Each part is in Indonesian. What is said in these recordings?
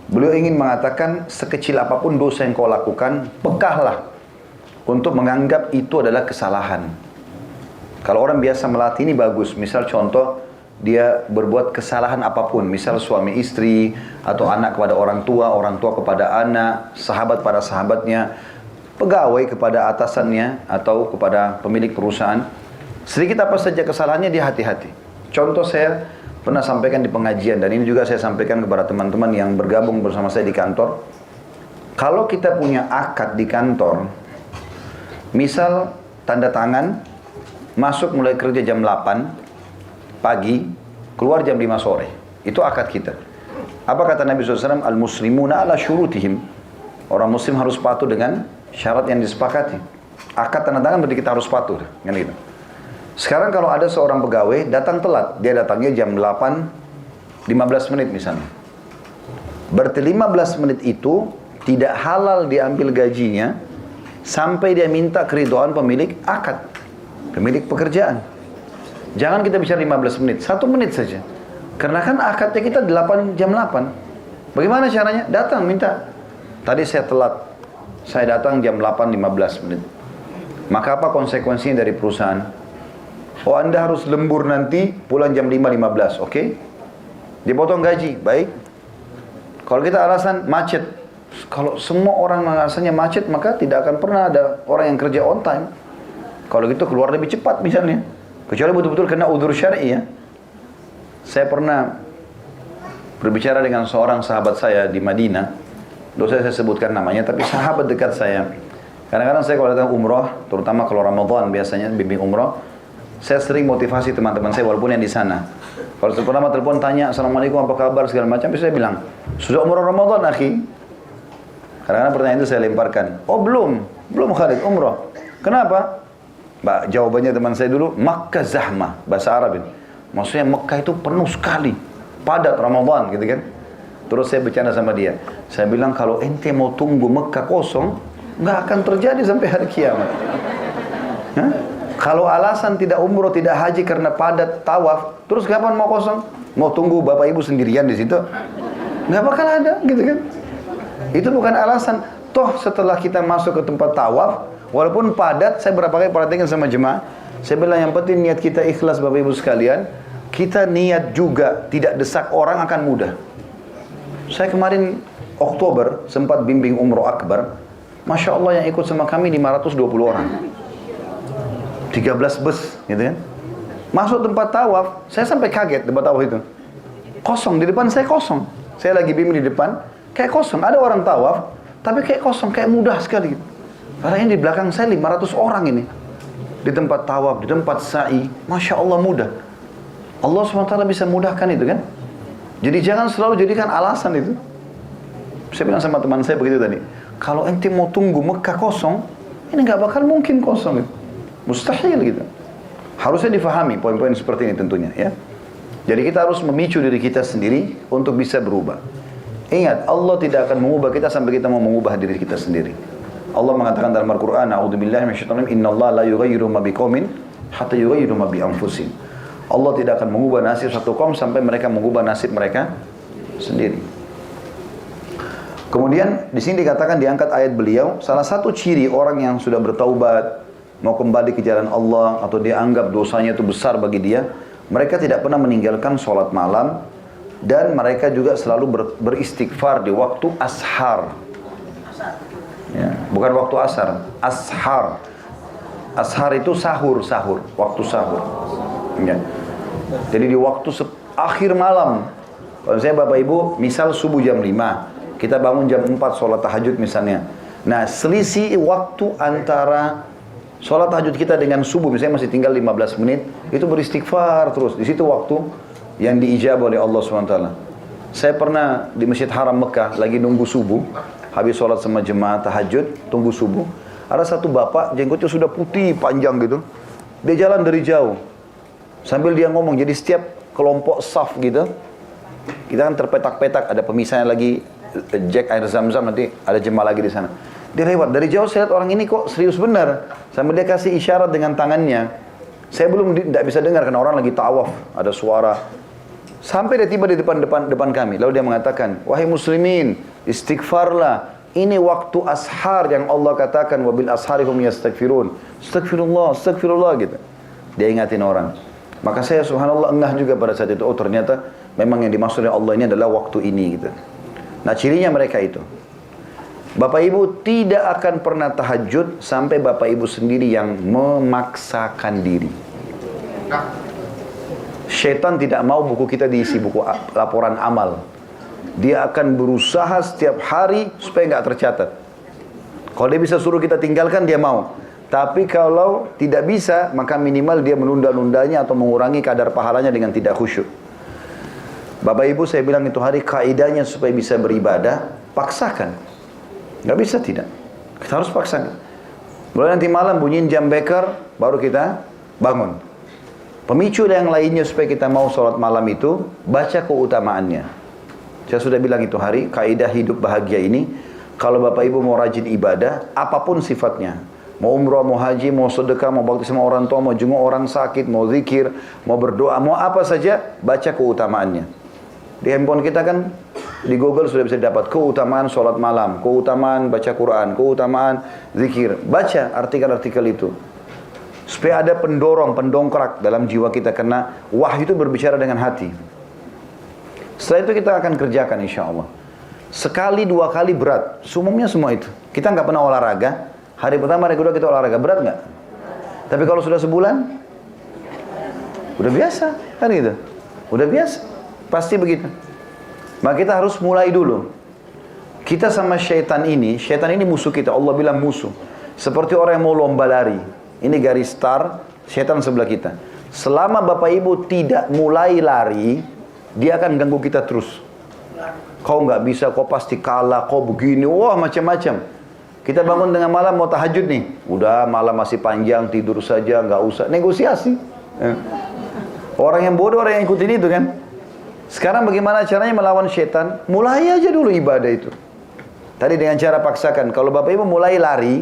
Beliau ingin mengatakan sekecil apapun dosa yang kau lakukan, pekahlah untuk menganggap itu adalah kesalahan. Kalau orang biasa melatih ini bagus. Misal contoh, dia berbuat kesalahan apapun. Misal suami istri, atau anak kepada orang tua kepada anak, sahabat pada sahabatnya, pegawai kepada atasannya, atau kepada pemilik perusahaan. Sedikit apa saja kesalahannya dia hati-hati. Contoh saya pernah sampaikan di pengajian, dan ini juga saya sampaikan kepada teman-teman yang bergabung bersama saya di kantor. Kalau kita punya akad di kantor, misal tanda tangan, masuk mulai kerja jam 8 pagi, keluar jam 5 sore. Itu akad kita. Apa kata Nabi SAW? Al-muslimuna ala syurutihim. Orang muslim harus patuh dengan syarat yang disepakati. Akad tanda tangan berarti kita harus patuh. Kan gitu. Sekarang kalau ada seorang pegawai datang telat, dia datangnya jam 8:15 menit misalnya. Berarti 15 menit itu tidak halal diambil gajinya sampai dia minta keridhaan pemilik akad, pemilik pekerjaan. Jangan kita bicara 15 menit, 1 menit saja. Karena kan akadnya kita jam 8. Bagaimana caranya? Datang minta. Tadi saya telat, saya datang jam 8:15 menit. Maka apa konsekuensinya dari perusahaan? Oh, Anda harus lembur nanti, pulang jam 5:15, oke? Dipotong gaji, baik. Kalau kita alasan macet, kalau semua orang alasannya macet, maka tidak akan pernah ada orang yang kerja on time. Kalau gitu keluar lebih cepat misalnya. Kecuali betul-betul kena udzur syar'i ya. Saya pernah berbicara dengan seorang sahabat saya di Madinah. Dosa saya sebutkan namanya, tapi sahabat dekat saya. Kadang-kadang saya kalau datang umroh, terutama kalau Ramadan biasanya bimbing umroh, saya sering motivasi teman-teman saya walaupun yang di sana. Kalau pertama telepon tanya, Assalamualaikum apa kabar segala macam, saya bilang, sudah umroh Ramadan akhi? Kadang-kadang pertanyaan itu saya lemparkan. Oh belum Khalid umroh. Kenapa? Jawabannya teman saya dulu, Makkah zahmah, bahasa Arab ini. Maksudnya Makkah itu penuh sekali, padat Ramadan gitu kan. Terus saya bercanda sama dia. Saya bilang kalau ente mau tunggu Makkah kosong, nggak akan terjadi sampai hari kiamat. Hah? Kalau alasan tidak umroh, tidak haji karena padat tawaf, terus kapan mau kosong? Mau tunggu bapak ibu sendirian di situ? Nggak bakal ada, gitu kan? Itu bukan alasan. Toh setelah kita masuk ke tempat tawaf, walaupun padat, saya berapa kali perhatikan sama jemaah, saya bilang yang penting niat kita ikhlas bapak ibu sekalian, kita niat juga tidak desak orang akan mudah. Saya kemarin Oktober sempat bimbing umroh akbar, Masya Allah yang ikut sama kami 520 orang. 13 bus, gitu kan. Masuk tempat tawaf, saya sampai kaget tempat tawaf itu. Kosong, di depan saya kosong. Saya lagi bimbing di depan, kayak kosong. Ada orang tawaf, tapi kayak kosong, kayak mudah sekali. Padahal ini di belakang saya 500 orang ini. Di tempat tawaf, di tempat sa'i, Masya Allah mudah. Allah SWT bisa mudahkan itu kan. Jadi jangan selalu jadikan alasan itu. Saya bilang sama teman saya begitu tadi. Kalau ente mau tunggu Mekah kosong, ini nggak bakal mungkin kosong itu. Mustahil gitu. Harusnya difahami poin-poin seperti ini tentunya ya. Jadi kita harus memicu diri kita sendiri untuk bisa berubah. Ingat, Allah tidak akan mengubah kita sampai kita mau mengubah diri kita sendiri. Allah mengatakan dalam Al-Quran, A'udzubillahi minasyaitonir rajim, Innallaha la yughayyiru ma biqaumin hatta yughayyiru ma bi anfusihim. Allah tidak akan mengubah nasib satu kaum sampai mereka mengubah nasib mereka sendiri. Kemudian di sini dikatakan diangkat ayat beliau, salah satu ciri orang yang sudah bertaubat, mau kembali ke jalan Allah, atau dia anggap dosanya itu besar bagi dia, mereka tidak pernah meninggalkan sholat malam, dan mereka juga selalu beristighfar di waktu ashar. Ya, bukan waktu asar, ashar. Ashar itu sahur, waktu sahur. Ya. Jadi di waktu akhir malam. Kalau saya bapak ibu, misal subuh jam 5, kita bangun jam 4 sholat tahajud misalnya. Nah, selisih waktu antara sholat tahajud kita dengan subuh, misalnya masih tinggal 15 menit, itu beristighfar terus. Di situ waktu yang diijabah oleh Allah SWT. Saya pernah di Masjid Haram Mekah, lagi nunggu subuh, habis sholat sama jemaah tahajud, tunggu subuh. Ada satu bapak, jenggotnya sudah putih, panjang gitu. Dia jalan dari jauh. Sambil dia ngomong, jadi setiap kelompok saf gitu, kita kan terpetak-petak, ada pemisahnya lagi, jack air zam-zam, nanti ada jemaah lagi di sana. Dia lewat, dari jauh saya lihat orang ini kok serius benar. Sambil dia kasih isyarat dengan tangannya. Saya belum tidak bisa dengar karena orang lagi tawaf, ada suara Sampai dia tiba di depan kami. Lalu dia mengatakan, wahai muslimin, istighfarlah. Ini waktu ashar yang Allah katakan, wabil asharihum yastaghfirun. Astagfirullah, astagfirullah gitu. Dia ingatin orang. Maka saya subhanallah engah juga pada saat itu. Oh ternyata memang yang dimaksud oleh Allah ini adalah waktu ini gitu. Nah cirinya mereka itu. Bapak Ibu tidak akan pernah tahajud sampai Bapak Ibu sendiri yang memaksakan diri. Syaitan tidak mau buku kita diisi buku laporan amal. Dia akan berusaha setiap hari supaya nggak tercatat. Kalau dia bisa suruh kita tinggalkan, dia mau. Tapi kalau tidak bisa, maka minimal dia menunda-nundanya atau mengurangi kadar pahalanya dengan tidak khusyuk. Bapak Ibu, saya bilang itu hari kaidahnya supaya bisa beribadah, paksakan. Nggak bisa tidak. Kita harus paksakan. Mulai nanti malam bunyiin jam beker, baru kita bangun. Pemicu yang lainnya supaya kita mau sholat malam itu, baca keutamaannya. Saya sudah bilang itu hari, kaidah hidup bahagia ini, kalau Bapak Ibu mau rajin ibadah, apapun sifatnya. Mau umrah, mau haji, mau sedekah, mau bakti sama orang tua, mau jenguk orang sakit, mau zikir, mau berdoa, mau apa saja, baca keutamaannya. Di handphone kita kan, di Google sudah bisa dapat keutamaan sholat malam, keutamaan baca Quran, keutamaan zikir. Baca artikel-artikel itu. Supaya ada pendorong, pendongkrak dalam jiwa kita. Karena wahyu itu berbicara dengan hati. Setelah itu kita akan kerjakan insya Allah. Sekali, dua kali berat. Umumnya semua itu. Kita nggak pernah olahraga. Hari pertama, hari kedua kita olahraga. Berat nggak? Tapi kalau sudah sebulan, udah biasa. Kan gitu. Udah biasa. Pasti begitu. Maka kita harus mulai dulu. Kita sama syaitan ini musuh kita. Allah bilang musuh. Seperti orang yang mau lomba lari. Ini garis start, syaitan sebelah kita. Selama Bapak Ibu tidak mulai lari, dia akan ganggu kita terus. Kau nggak bisa, kau pasti kalah, kau begini, wah macam-macam. Kita bangun tengah malam mau tahajud nih. Udah malam masih panjang, tidur saja, nggak usah. Negosiasi. Orang yang bodoh, orang yang ikutin itu kan. Sekarang bagaimana caranya melawan syaitan? Mulai aja dulu ibadah itu. Tadi dengan cara paksakan. Kalau Bapak Ibu mulai lari,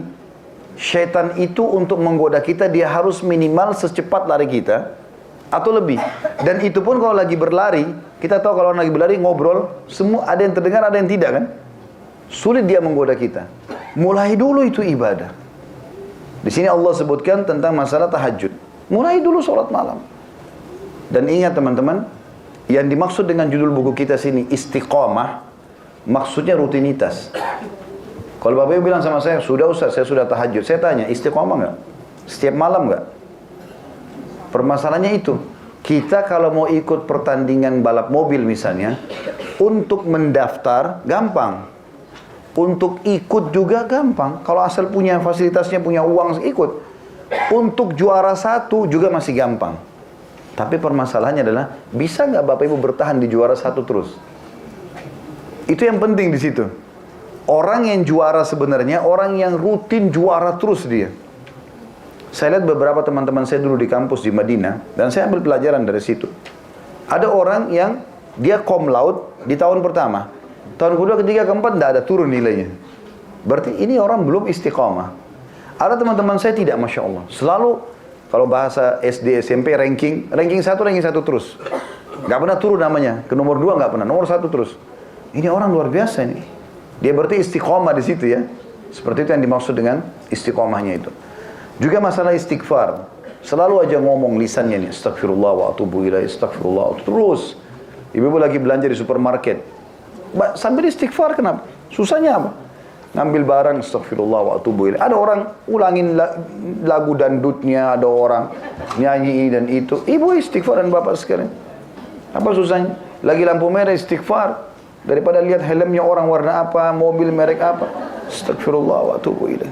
syaitan itu untuk menggoda kita, dia harus minimal secepat lari kita atau lebih. Dan itu pun kalau lagi berlari, kita tahu kalau lagi berlari ngobrol, semua ada yang terdengar, ada yang tidak kan? Sulit dia menggoda kita. Mulai dulu itu ibadah. Di sini Allah sebutkan tentang masalah tahajud. Mulai dulu sholat malam. Dan ingat teman-teman, yang dimaksud dengan judul buku kita sini istiqomah, maksudnya rutinitas. Kalau Bapak Ibu bilang sama saya, sudah Ustaz, saya sudah tahajud. Saya tanya, istiqomah nggak? Setiap malam nggak? Permasalahannya itu. Kita kalau mau ikut pertandingan balap mobil misalnya, untuk mendaftar, gampang. Untuk ikut juga gampang. Kalau asal punya fasilitasnya, punya uang, ikut. Untuk juara satu juga masih gampang. Tapi permasalahannya adalah, bisa nggak Bapak Ibu bertahan di juara satu terus? Itu yang penting di situ. Orang yang juara sebenarnya, orang yang rutin juara terus dia. Saya lihat beberapa teman-teman saya dulu di kampus di Madinah, dan saya ambil pelajaran dari situ. Ada orang yang dia cum laude di tahun pertama. Tahun kedua, ketiga, keempat, tidak ada turun nilainya. Berarti ini orang belum istiqamah. Ada teman-teman saya tidak, Masya Allah. Selalu, kalau bahasa SD, SMP, ranking 1 terus. Gak pernah turun namanya. Ke nomor 2 gak pernah, nomor 1 terus. Ini orang luar biasa ini. Dia berarti istiqomah di situ ya. Seperti itu yang dimaksud dengan istiqomahnya itu. Juga masalah istighfar. Selalu aja ngomong lisannya nih, astagfirullah wa atubu ilaih, astagfirullah. Terus. Ibu-ibu lagi belanja di supermarket. Sambil istighfar kenapa? Susahnya apa? Ngambil barang, astagfirullah wa atubu ilaih. Ada orang ulangin lagu dangdutnya, ada orang nyanyi dan itu. Ibu istighfar dan bapak sekalian. Apa susahnya? Lagi lampu merah istighfar. Daripada lihat helmnya orang warna apa, mobil merek apa. Astagfirullah wa atubu ilaih.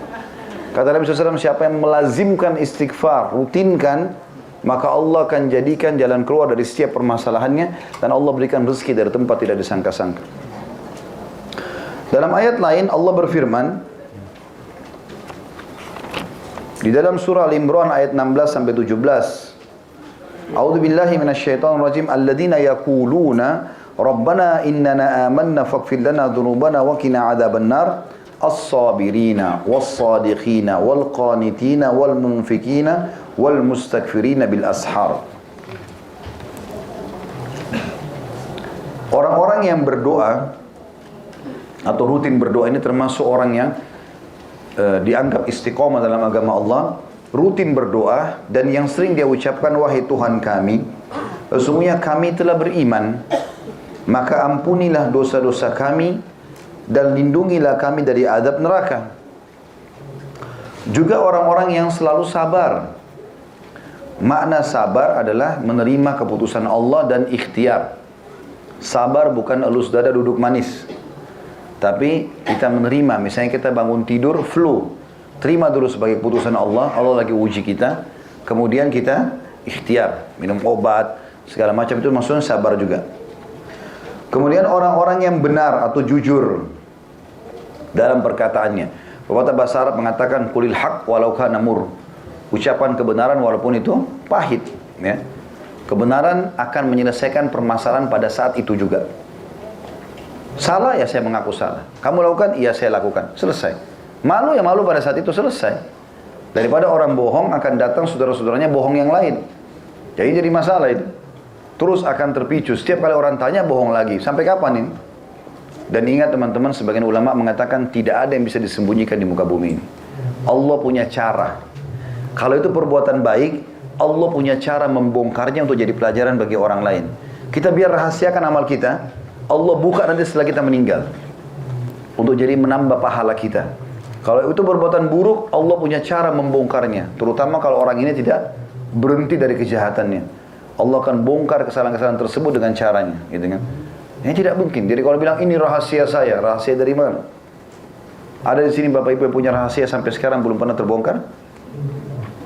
Kata Nabi SAW, siapa yang melazimkan istighfar, rutinkan, maka Allah akan jadikan jalan keluar dari setiap permasalahannya, dan Allah berikan rezeki dari tempat tidak disangka-sangka. Dalam ayat lain Allah berfirman di dalam surah Al-Imran ayat 16 sampai 17. A'udzu billahi minasyaitonir rajim. Alladzina yaquluna Rabbana innana amanna faghfir lana dhunubana wa qina adzabannar. As-sabirina was-sadiqina wal-qanitina wal-munfikina wal-mustaghfirina bil ashar. Orang-orang yang berdoa atau rutin berdoa ini termasuk orang yang dianggap istiqomah dalam agama Allah, rutin berdoa dan yang sering dia ucapkan, wahai Tuhan kami, sesungguhnya kami telah beriman, maka ampunilah dosa-dosa kami dan lindungilah kami dari azab neraka. Juga orang-orang yang selalu sabar. Makna sabar adalah menerima keputusan Allah dan ikhtiar. Sabar bukan elus dada duduk manis, tapi kita menerima. Misalnya kita bangun tidur flu, terima dulu sebagai keputusan Allah. Allah lagi uji kita, kemudian kita ikhtiar, minum obat segala macam, itu maksudnya sabar juga. Kemudian orang-orang yang benar atau jujur dalam perkataannya. Pepatah bahasa Arab mengatakan qulil haq walau kana mur. Ucapan kebenaran walaupun itu pahit, ya. Kebenaran akan menyelesaikan permasalahan pada saat itu juga. Salah ya saya mengaku salah. Kamu lakukan, iya saya lakukan. Selesai. Malu ya malu pada saat itu, selesai. Daripada orang bohong akan datang saudara-saudaranya bohong yang lain. Jadi masalah itu. Terus akan terpicu. Setiap kali orang tanya bohong lagi. Sampai kapan ini? Dan ingat teman-teman, sebagian ulama mengatakan tidak ada yang bisa disembunyikan di muka bumi ini. Allah punya cara. Kalau itu perbuatan baik, Allah punya cara membongkarnya untuk jadi pelajaran bagi orang lain. Kita biar rahasiakan amal kita, Allah buka nanti setelah kita meninggal, untuk jadi menambah pahala kita. Kalau itu perbuatan buruk, Allah punya cara membongkarnya. Terutama kalau orang ini tidak berhenti dari kejahatannya, Allah akan bongkar kesalahan-kesalahan tersebut dengan caranya, gitu kan? Ini tidak mungkin. Jadi kalau bilang ini rahasia saya, rahasia dari mana? Ada di sini Bapak Ibu yang punya rahasia sampai sekarang belum pernah terbongkar?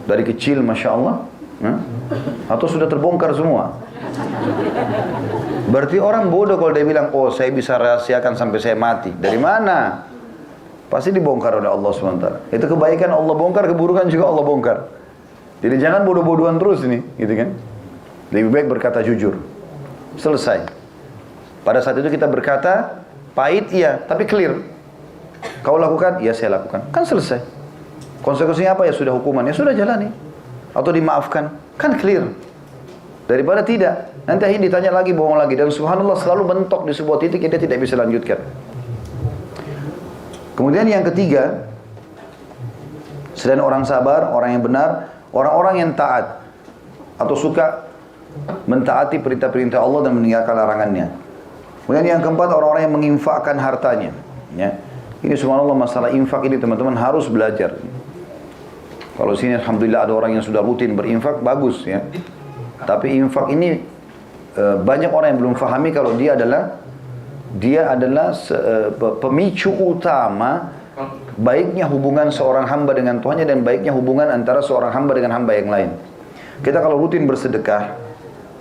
Dari kecil, Masya Allah? Atau sudah terbongkar semua? Berarti orang bodoh kalau dia bilang, oh saya bisa rahasiakan sampai saya mati. Dari mana? Pasti dibongkar oleh Allah SWT. Itu kebaikan Allah bongkar, keburukan juga Allah bongkar. Jadi jangan bodoh-bodohan terus ini, gitu kan? Lebih baik berkata jujur. Selesai. Pada saat itu kita berkata, pahit iya, tapi clear. Kau lakukan, iya saya lakukan. Kan selesai. Konsekuensinya apa? Ya sudah hukuman, ya sudah jalani. Atau dimaafkan, kan clear. Daripada tidak, nanti akhirnya ditanya lagi, bohong lagi. Dan subhanallah selalu mentok di sebuah titik yang dia tidak bisa lanjutkan. Kemudian yang ketiga, selain orang sabar, orang yang benar, orang-orang yang taat atau suka mentaati perintah-perintah Allah dan meninggalkan larangannya. Kemudian yang keempat, orang-orang yang menginfakkan hartanya, ya. Ini subhanallah masalah infak ini teman-teman harus belajar. Kalau sini alhamdulillah ada orang yang sudah rutin berinfak, bagus ya. Tapi infak ini banyak orang yang belum fahami kalau dia adalah pemicu utama baiknya hubungan seorang hamba dengan Tuhannya dan baiknya hubungan antara seorang hamba dengan hamba yang lain. Kita kalau rutin bersedekah,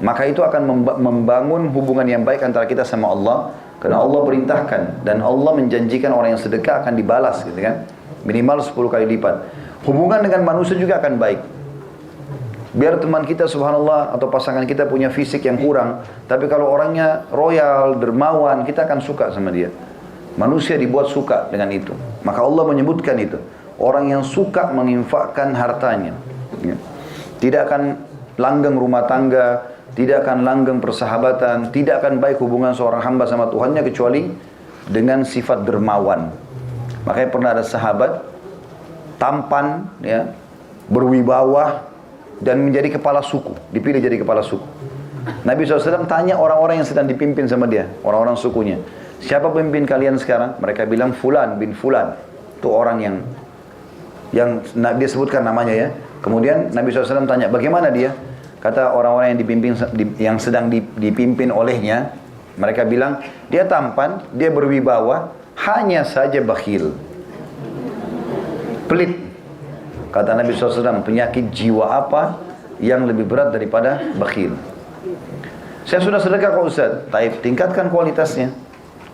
maka itu akan membangun hubungan yang baik antara kita sama Allah. Karena Allah perintahkan dan Allah menjanjikan orang yang sedekah akan dibalas, gitu kan? Minimal 10 kali lipat. Hubungan dengan manusia juga akan baik. Biar teman kita subhanallah atau pasangan kita punya fisik yang kurang, tapi kalau orangnya royal, dermawan, kita akan suka sama dia. Manusia dibuat suka dengan itu. Maka Allah menyebutkan itu. Orang yang suka menginfakkan hartanya, ya. Tidak akan langgeng rumah tangga, tidak akan langgeng persahabatan, tidak akan baik hubungan seorang hamba sama Tuhannya kecuali dengan sifat dermawan. Makanya pernah ada sahabat tampan, ya, berwibawa dan menjadi kepala suku, dipilih jadi kepala suku. Nabi SAW tanya orang-orang yang sedang dipimpin sama dia, orang-orang sukunya, siapa pemimpin kalian sekarang? Mereka bilang Fulan bin Fulan. Itu orang yang dia sebutkan namanya, ya. Kemudian Nabi SAW tanya, bagaimana dia? Kata orang-orang yang dipimpin, yang sedang dipimpin olehnya, mereka bilang, dia tampan, dia berwibawa, hanya saja bakhil, pelit. Kata Nabi SAW, penyakit jiwa apa yang lebih berat daripada bakhil? Saya sudah sedekah kok Ustaz. Taib, tingkatkan kualitasnya.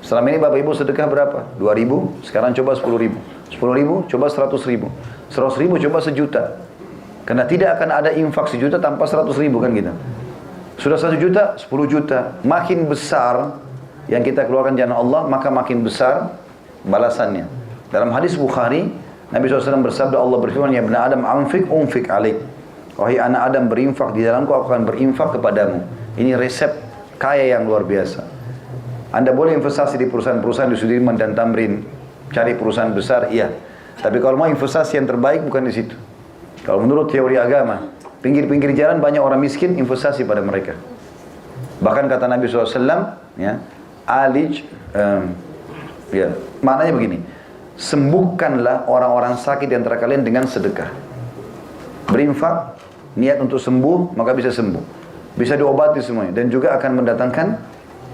Selama ini Bapak Ibu sedekah berapa? 2.000, sekarang coba 10.000. 10.000, coba 100.000. 100.000, coba 1 juta. Karena tidak akan ada infak 1 juta tanpa 100.000 kan gitu. Sudah 1 juta, 10 juta. Makin besar yang kita keluarkan jalan Allah, maka makin besar balasannya. Dalam hadis Bukhari, Nabi SAW bersabda, Allah berfirman, ya ibn Adam anfik unfik alik. Wahai anak Adam, berinfak di dalamku, aku akan berinfak kepadamu. Ini resep kaya yang luar biasa. Anda boleh investasi di perusahaan-perusahaan di Sudirman dan Tamrin, cari perusahaan besar, iya. Tapi kalau mau investasi yang terbaik bukan di situ. Kalau menurut teori agama, pinggir-pinggir jalan banyak orang miskin, investasi pada mereka. Bahkan kata Nabi SAW, ya, ya, maknanya begini, sembuhkanlah orang-orang sakit di antara kalian dengan sedekah. Berinfak, niat untuk sembuh, maka bisa sembuh. Bisa diobati semuanya. Dan juga akan mendatangkan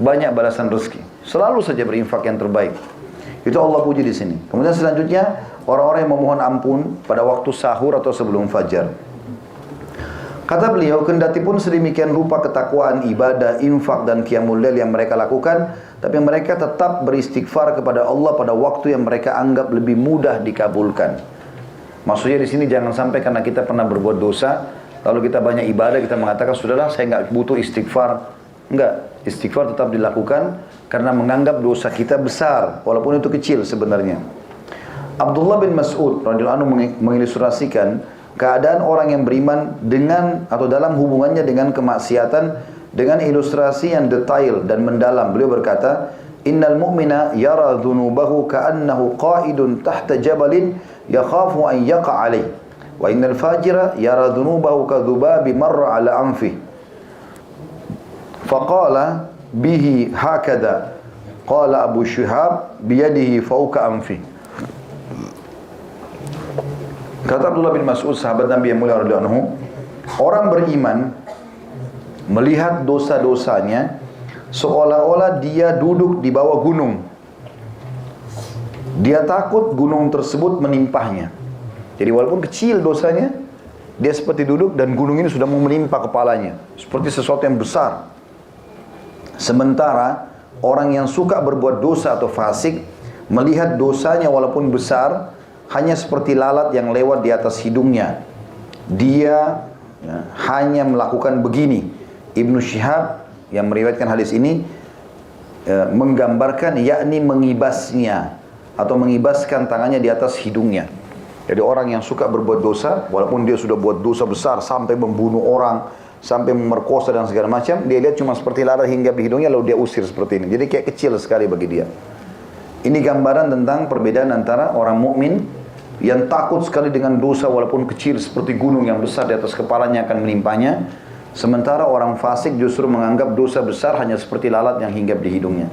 banyak balasan rezeki. Selalu saja berinfak yang terbaik. Itu Allah puji di sini. Kemudian selanjutnya, orang-orang yang memohon ampun pada waktu sahur atau sebelum fajar. Kata beliau, kendati pun sedemikian rupa ketakwaan, ibadah, infak dan qiyamul lail yang mereka lakukan, tapi mereka tetap beristighfar kepada Allah pada waktu yang mereka anggap lebih mudah dikabulkan. Maksudnya di sini jangan sampai karena kita pernah berbuat dosa, lalu kita banyak ibadah, kita mengatakan, sudahlah saya nggak butuh istighfar. Enggak, istighfar tetap dilakukan karena menganggap dosa kita besar, walaupun itu kecil sebenarnya. Abdullah bin Mas'ud radhiyallahu anhu mengilustrasikan keadaan orang yang beriman dengan atau dalam hubungannya dengan kemaksiatan dengan ilustrasi yang detail dan mendalam. Beliau berkata, "Innal mu'mina yara dhunubahu ka'annahu qa'idun tahta jabalin yakhafu an yaqa 'alayh. Wa innal fajira yara dhunubahu kadhubabi marra 'ala anfi." Faqala bihi hakadha. Qala Abu Syihab biyadihi fawqa anfi. Kata Abdullah bin Mas'ud, sahabat Nabi yang mulia radhiyallahu anhu, orang beriman melihat dosa-dosanya seolah-olah dia duduk di bawah gunung. Dia takut gunung tersebut menimpahnya. Jadi walaupun kecil dosanya, dia seperti duduk dan gunung ini sudah mau menimpa kepalanya. Seperti sesuatu yang besar. Sementara orang yang suka berbuat dosa atau fasik, melihat dosanya walaupun besar, hanya seperti lalat yang lewat di atas hidungnya. Dia hanya melakukan begini. Ibnu Syihab yang meriwayatkan hadis ini menggambarkan, yakni mengibasnya atau mengibaskan tangannya di atas hidungnya. Jadi orang yang suka berbuat dosa, walaupun dia sudah buat dosa besar sampai membunuh orang, sampai memerkosa dan segala macam, dia lihat cuma seperti lalat hinggap di hidungnya lalu dia usir seperti ini. Jadi kayak kecil sekali bagi dia. Ini gambaran tentang perbedaan antara orang mukmin yang takut sekali dengan dosa walaupun kecil seperti gunung yang besar di atas kepalanya akan menimpanya, sementara orang fasik justru menganggap dosa besar hanya seperti lalat yang hinggap di hidungnya.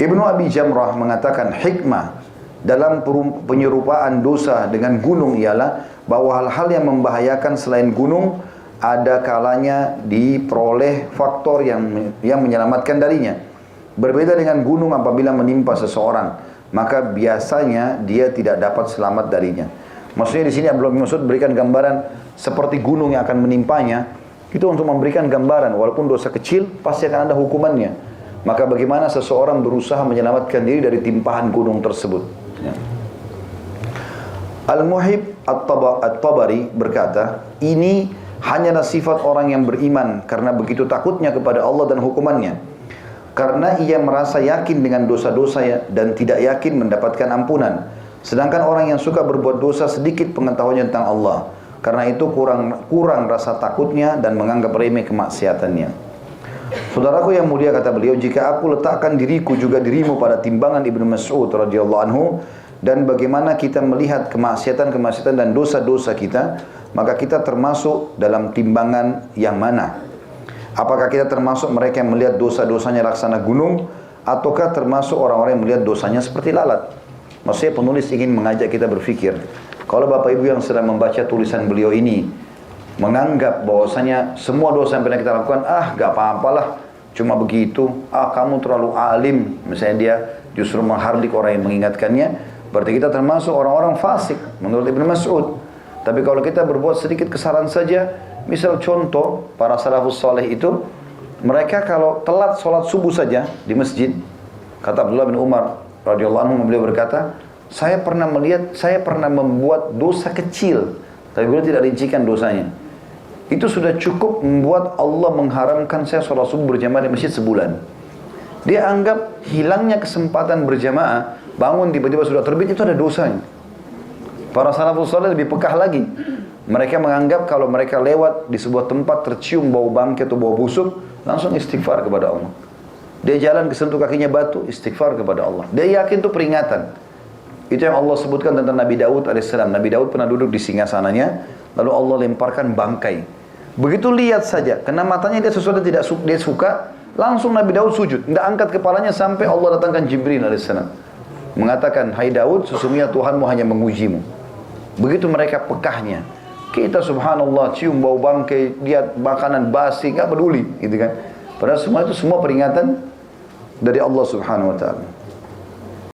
Ibnu Abi Jamrah mengatakan hikmah dalam penyerupaan dosa dengan gunung ialah bahwa hal-hal yang membahayakan selain gunung ada kalanya diperoleh faktor yang menyelamatkan darinya. Berbeda dengan gunung apabila menimpa seseorang, maka biasanya dia tidak dapat selamat darinya. Maksudnya di sini Abdullah bin Mas'ud berikan gambaran seperti gunung yang akan menimpanya. Itu untuk memberikan gambaran, walaupun dosa kecil pasti akan ada hukumannya. Maka bagaimana seseorang berusaha menyelamatkan diri dari timpahan gunung tersebut. Ya. Al-Muhib At-Tabari berkata, ini hanyalah sifat orang yang beriman karena begitu takutnya kepada Allah dan hukumannya. Karena ia merasa yakin dengan dosa-dosanya dan tidak yakin mendapatkan ampunan. Sedangkan orang yang suka berbuat dosa sedikit pengetahuannya tentang Allah. Karena itu kurang rasa takutnya dan menganggap remeh kemaksiatannya. Saudaraku yang mulia, kata beliau, jika aku letakkan diriku juga dirimu pada timbangan Ibnu Mas'ud radhiyallahu anhu dan bagaimana kita melihat kemaksiatan dan dosa-dosa kita, maka kita termasuk dalam timbangan yang mana? Apakah kita termasuk mereka yang melihat dosa-dosanya laksana gunung, ataukah termasuk orang-orang yang melihat dosanya seperti lalat? Maksudnya penulis ingin mengajak kita berpikir, kalau Bapak Ibu yang sedang membaca tulisan beliau ini menganggap bahwasanya semua dosa yang pernah kita lakukan, gak apa-apalah, cuma begitu, kamu terlalu alim, misalnya dia justru menghardik orang yang mengingatkannya, berarti kita termasuk orang-orang fasik menurut Ibnu Mas'ud. Tapi kalau kita berbuat sedikit kesalahan saja, misal contoh, para salafus soleh itu, mereka kalau telat sholat subuh saja di masjid, kata Abdullah bin Umar radhiyallahu anhu, beliau berkata, saya pernah membuat dosa kecil, tapi beliau tidak rincikan dosanya. Itu sudah cukup membuat Allah mengharamkan saya sholat subuh berjamaah di masjid sebulan. Dia anggap hilangnya kesempatan berjamaah, bangun tiba-tiba sudah terbit, itu ada dosanya. Para salafus saleh lebih pekah lagi. Mereka menganggap kalau mereka lewat di sebuah tempat tercium bau bangkai atau bau busuk, langsung istighfar kepada Allah. Dia jalan kesentuh kakinya batu, istighfar kepada Allah. Dia yakin itu peringatan. Itu yang Allah sebutkan tentang Nabi Daud alaihissalam. Nabi Daud pernah duduk di singgasananya, lalu Allah lemparkan bangkai. Begitu lihat saja, kena matanya dia sesuatu tidak dia suka, langsung Nabi Daud sujud. Tidak angkat kepalanya sampai Allah datangkan Jibril alaihissalam. Mengatakan, hai Daud, sesungguhnya Tuhanmu hanya mengujimu. Begitu mereka pekahnya. Kita subhanallah cium bau bangkai, lihat makanan basi, nggak peduli, gitu kan. Padahal semua itu semua peringatan dari Allah Subhanahu wa taala.